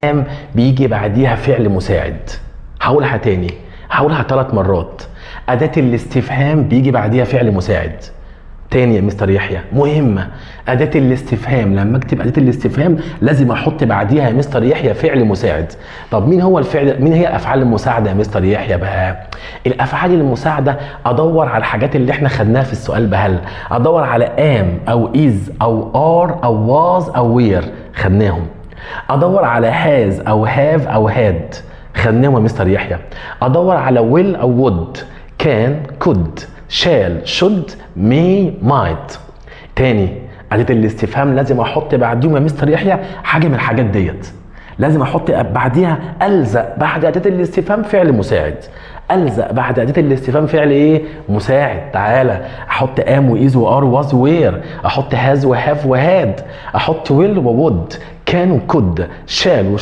الاستفهام بيجي بعديها فعل مساعد. هقولها تاني، هقولها 3 مرات. أداة الاستفهام بيجي بعديها فعل مساعد. تاني يا مستر يحيى، مهمة. أداة الاستفهام لما اكتب أداة الاستفهام لازم أحط بعديها يا مستر يحيى فعل مساعد. طب مين هي الأفعال المساعدة يا مستر يحيى بقى؟ الأفعال المساعدة أدور على الحاجات اللي احنا خدناها في السؤال بهل. أدور على am أو is أو are أو was أو were، خدناهم. ادور على هاز او هاف او هاد، خدناهم يا مستر يحيى. ادور على ويل او وود، كان كود شال شود مي مايت. تاني، أداة الاستفهام لازم احط بعديهم يا مستر يحيى حاجه من الحاجات ديت. لازم احط بعديها، الزق بعد أداة الاستفهام فعل مساعد. الزق بعد أداة الاستفهام فعل ايه؟ مساعد. تعالى احط ام وايز وار واز وير، احط هاز وهاف وهاد، احط ويل وود، كان وكود شال وشود